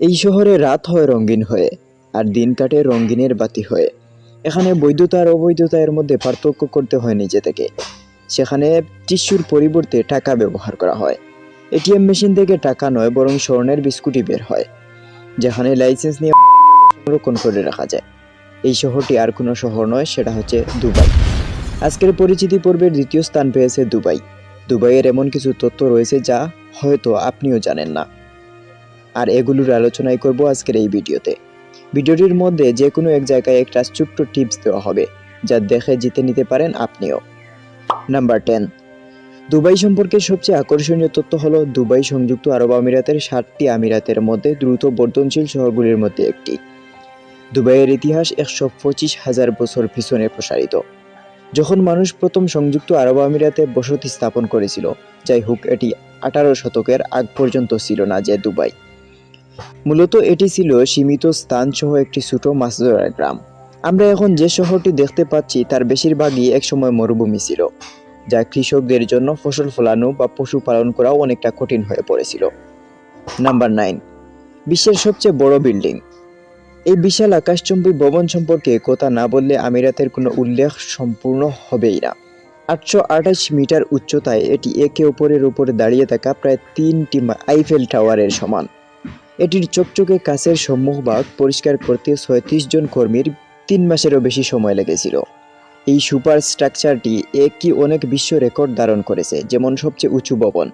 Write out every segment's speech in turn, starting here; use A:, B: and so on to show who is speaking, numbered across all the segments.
A: এই শহরে রাত হয় রঙিন হয়ে, আর দিন কাটে রঙিনের বাতি হয়ে। এখানে বৈধতা আর অবৈধতা এর মধ্যে পার্থক্য করতে হয় নিজে থেকে। সেখানে টিস্যুর পরিবর্তে টাকা ব্যবহার করা হয়। এটিএম মেশিন থেকে টাকা নয়, বরং স্বর্ণের বিস্কুটই বের হয়। যেখানে লাইসেন্স নিয়ে সংরক্ষণ করে রাখা যায়। এই শহরটি আর কোনো শহর নয়, সেটা হচ্ছে দুবাই। আজকের পরিচিতি পর্বের দ্বিতীয় স্থান পেয়েছে দুবাই। দুবাইয়ের এমন কিছু তথ্য রয়েছে যা হয়তো আপনিও জানেন না, আর এগুলোর আলোচনাই করব আজকের এই ভিডিওতে। ভিডিওটির মধ্যে যে কোনো এক জায়গায় একটা ছোট্ট টিপস দেওয়া হবে, যা দেখে জিতে নিতে পারেন আপনিও। নাম্বার 10, দুবাই সম্পর্কে সবচেয়ে আকর্ষণীয় তথ্য হলো দুবাই সংযুক্ত আরব আমিরাতের 7টি আমিরাতের মধ্যে দ্রুত বর্ধনশীল শহরগুলির মধ্যে একটি। দুবাইয়ের ইতিহাস 125,000 বছর পিছনে প্রসারিত। যখন মানুষ প্রথম সংযুক্ত আরব আমিরাতে বসতি স্থাপন করেছিল, যাই হোক, এটি 18 শতকের আগ পর্যন্ত ছিল না যে দুবাই। মূলত এটি ছিল সীমিত স্থান সহ একটি ছোট মাছ ধরার গ্রাম। আমরা এখন যে শহরটি দেখতে পাচ্ছি তার বেশিরভাগই একসময় মরুভূমি ছিল, যা কৃষকদের জন্য ফসল ফলানো বা পশুপালন করাও অনেকটা কঠিন হয়ে পড়েছিল। নাম্বার 9, বিশ্বের সবচেয়ে বড় বিল্ডিং। এই বিশাল আকাশচুম্বী ভবন সম্পর্কে কথা না বললে আমিরাতের কোনো উল্লেখ সম্পূর্ণ হবেই না। 828 মিটার উচ্চতায় এটি একে অপরের উপরে দাঁড়িয়ে থাকা প্রায় 3টি আইফেল টাওয়ারের সমান। এটির চকচকে কাচের সম্মুখভাগ পরিষ্কার করতে 36 জন কর্মীর 3 মাসেরও বেশি সময় লেগেছিল। এই সুপার স্ট্রাকচারটি একই অনেক বিশ্ব রেকর্ড ধারণ করেছে, যেমন সবচেয়ে উঁচু ভবন,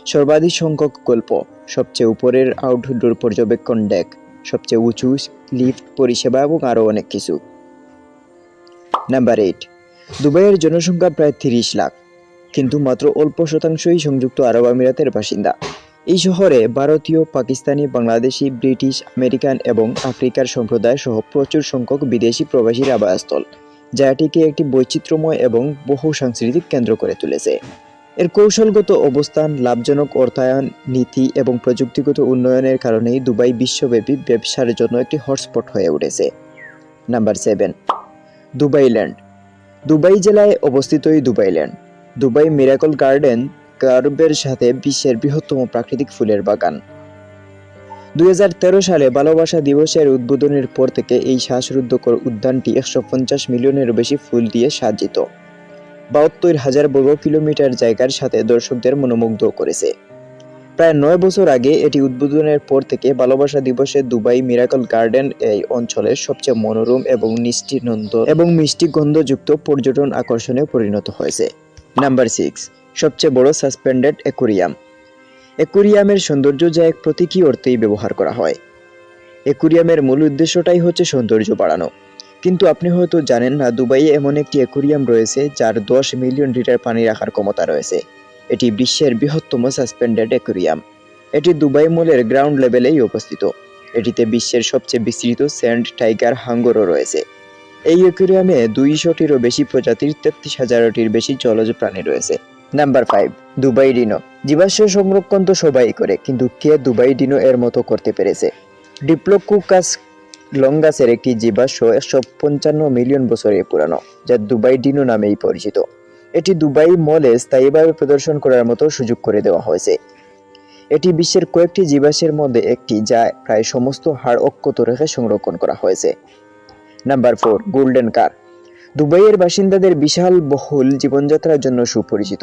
A: সর্বাধিক সংখ্যক গল্প, সবচেয়ে উপরের আউটডোর পর্যবেক্ষণ ডেক, সবচেয়ে উঁচু লিফট পরিষেবা এবং আরও অনেক কিছু। নাম্বার 8, দুবাইয়ের জনসংখ্যা প্রায় 30 লাখ, কিন্তু মাত্র অল্প শতাংশই সংযুক্ত আরব আমিরাতের বাসিন্দা। এই শহরে ভারতীয়, পাকিস্তানি, বাংলাদেশি, ব্রিটিশ, আমেরিকান এবং আফ্রিকার সম্প্রদায় সহ প্রচুর সংখ্যক বিদেশি প্রবাসীর আবাসস্থল, যা এটিকে একটি বৈচিত্র্যময় এবং বহু সাংস্কৃতিক কেন্দ্র করে তুলেছে। এর কৌশলগত অবস্থান, লাভজনক অর্থায়ন নীতি এবং প্রযুক্তিগত উন্নয়নের কারণেই দুবাই বিশ্বব্যাপী ব্যবসার জন্য একটি হটস্পট হয়ে উঠেছে। নাম্বার 7, দুবাইল্যান্ড। দুবাই জেলায় অবস্থিত এই দুবাইল্যান্ড, দুবাই মিরাকল গার্ডেন কার্বের সাথে বিশ্বের বৃহত্তম প্রাকৃতিক ফুলের বাগান। 2013 সালে ভালোবাসা দিবসের উদ্বোধনের পর থেকে এই শ্বাসরুদ্ধকর উদ্যানটি 150 মিলিয়নেরও বেশি ফুল দিয়ে সাজ্জিত। 72,000 বর্গ কিলোমিটার জায়গার সাথে দর্শকদের মনোমুগ্ধ করেছে। প্রায় 9 বছর আগে এটি উদ্বোধনের পর থেকে ভালোবাসা দিবসে দুবাই মিরাকল গার্ডেন এই অঞ্চলের সবচেয়ে মনোরম এবং মিষ্টি গন্ধযুক্ত পর্যটন আকর্ষণে পরিণত হয়েছে। নাম্বার 6, সবচেয়ে বড় সাসপেন্ডেড অ্যাকোয়ারিয়াম। অ্যাকোয়ারিয়ামের সৌন্দর্য যা এক প্রতীকী অর্থেই ব্যবহার করা হয়। অ্যাকোয়ারিয়ামের মূল উদ্দেশ্যটাই হচ্ছে সৌন্দর্য বাড়ানো, কিন্তু আপনি হয়তো জানেন না দুবাইয়ে এমন একটি অ্যাকোয়ারিয়াম রয়েছে যার 10 মিলিয়ন লিটার পানি রাখার ক্ষমতা রয়েছে। এটি বিশ্বের বৃহত্তম সাসপেন্ডেড অ্যাকোয়ারিয়াম। এটি দুবাই মলের গ্রাউন্ড লেভেলেই অবস্থিত। এটিতে বিশ্বের সবচেয়ে বিস্তৃত স্যান্ড টাইগার হাঙ্গরও রয়েছে। এই অ্যাকোয়ারিয়ামে 200টিরও বেশি প্রজাতির 33,000টির বেশি জলজ প্রাণী রয়েছে। Number 5, Dubai dino. জীবাশ্ম সংরক্ষণ তো সবাই করে, কিন্তু কে দুবাই ডিনো এর মতো করতে পেরেছে? ডিপ্লোকুকাস লঙ্গাসের একটি জীবাশ্ম 155 মিলিয়ন বছরের পুরানো, যা দুবাই ডিনো নামেই পরিচিত। এটি দুবাই মলে স্থায়ীভাবে প্রদর্শন করার মতো সুযোগ করে দেওয়া হয়েছে। এটি বিশ্বের কয়েকটি জীবাশ্মের মধ্যে একটি, যা প্রায় সমস্ত হাড় অক্ষত রেখে সংরক্ষণ করা হয়েছে। নাম্বার 4, গোল্ডেন কার। দুবাইয়ের বাসিন্দাদের বিশাল বহুল জীবনযাত্রার জন্য সুপরিচিত।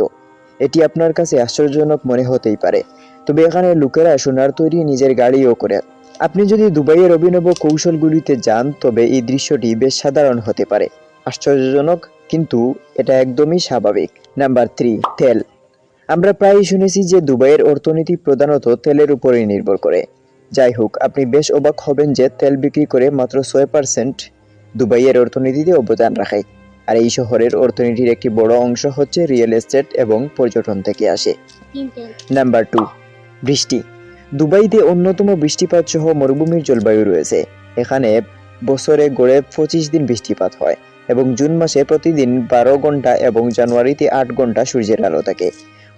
A: এটি আপনার কাছে আশ্চর্যজনক মনে হতেই পারে, তবে এখানে লোকেরা সোনার তৈরি নিজের গাড়িও করে। আপনি যদি দুবাইয়ের অভিনব কৌশলগুলিতে যান, তবে এই দৃশ্যটি বেশ সাধারণ হতে পারে, আশ্চর্যজনক, কিন্তু এটা একদমই স্বাভাবিক। নাম্বার 3, তেল। আমরা প্রায়ই শুনেছি যে দুবাইয়ের অর্থনীতি প্রধানত তেলের উপরেই নির্ভর করে। যাই হোক, আপনি বেশ অবাক হবেন যে তেল বিক্রি করে মাত্র 6% দুবাইয়ের অর্থনীতিতে অবদান রাখে। আর এই শহরের অর্থনীতির একটি বড় অংশ হচ্ছে রিয়েল এস্টেট এবং পর্যটন থেকে আসে। নাম্বার 2, বৃষ্টি। দুবাইতে অন্যতম বৃষ্টিপাত সহ মরুভূমির জলবায়ু রয়েছে। এখানে বছরে গড়ে 25 দিন বৃষ্টিপাত হয় এবং জুন মাসে প্রতিদিন 12 ঘন্টা এবং জানুয়ারিতে 8 ঘন্টা সূর্যের আলো থাকে।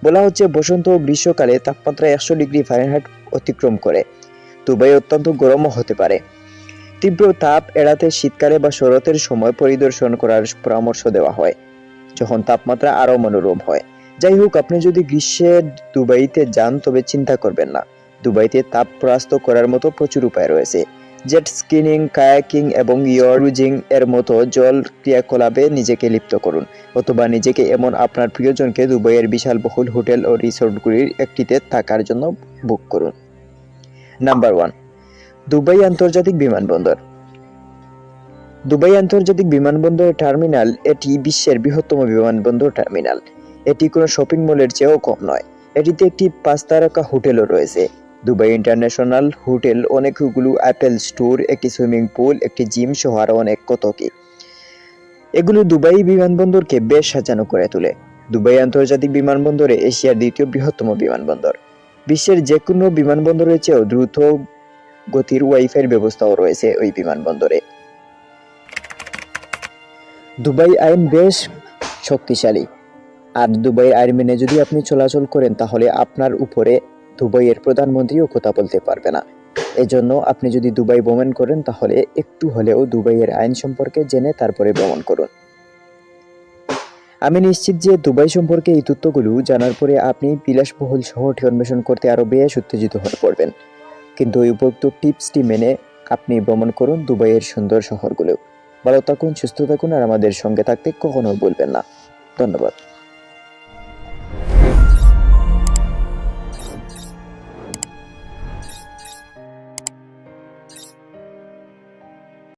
A: বলা হচ্ছে বসন্ত ও গ্রীষ্মকালে তাপমাত্রা 100 ডিগ্রি ফারেনহাইট অতিক্রম করে। দুবাই অত্যন্ত গরমও হতে পারে। তীব্র তাপ এড়াতে শীতকালে বা শরতের সময় পরিদর্শন করার পরামর্শ দেওয়া হয়, যখন তাপমাত্রা আরও মনোরম হয়। যাই হোক, আপনি যদি গ্রীষ্মে দুবাইতে যান তবে চিন্তা করবেন না, দুবাইতে তাপ পরাস্ত করার মতো প্রচুর উপায় রয়েছে। জেট স্কিনিং, কায়াকিং এবং ক্রুজিং এর মতো জল ক্রিয়াকলাপে নিজেকে লিপ্ত করুন, অথবা নিজেকে এমন আপনার প্রিয়জনকে দুবাইয়ের বিশালবহুল হোটেল ও রিসোর্টগুলির একটিতে থাকার জন্য বুক করুন। নাম্বার 1, দুবাই আন্তর্জাতিক বিমানবন্দর। দুবাই আন্তর্জাতিক বিমানবন্দর টার্মিনাল এটি বিশ্বের বৃহত্তম বিমানবন্দর টার্মিনাল। এটি কোনো শপিং মলের চেয়েও কম নয়। এটিতে একটি 5 তারকা হোটেলও রয়েছে। দুবাই ইন্টারন্যাশনাল হোটেল অনেকগুলো অ্যাপেল স্টোর, একটি সুইমিং পুল, একটি জিম সহ আরও অনেক কত কি। এগুলো দুবাই বিমানবন্দরকে বেশ সাজানো করে তোলে। দুবাই আন্তর্জাতিক বিমানবন্দরে এশিয়ার দ্বিতীয় বৃহত্তম বিমানবন্দর। বিশ্বের যে কোনো বিমানবন্দরের চেয়েও দ্রুত গতির ওয়াইফাইয়ের ব্যবস্থাও রয়েছে ওই বিমানবন্দরে। দুবাই আইন বেশ শক্তিশালী, আর দুবাই আইন মেনে যদি আপনি চলাচল করেন তাহলে আপনার উপরে দুবাইয়ের প্রধানমন্ত্রীও কথা বলতে পারবে না। এজন্য আপনি যদি দুবাই ভ্রমণ করেন তাহলে একটু হলেও দুবাইয়ের আইন সম্পর্কে জেনে তারপরে ভ্রমণ করুন। আমি নিশ্চিত যে দুবাই সম্পর্কে এই তথ্যগুলো জানার পরে আপনি বিলাসবহুল শহরটি অন্বেষণ করতে আরও বেশ উত্তেজিত হয়ে পড়বেন। কিন্তু এই উপযুক্ত টিপসটি মেনে আপনি ভ্রমণ করুন দুবাইয়ের সুন্দর শহরগুলো। ভালো থাকুন, সুস্থ থাকুন, আর আমাদের সঙ্গে থাকতে কখনো ভুলবেন না। ধন্যবাদ।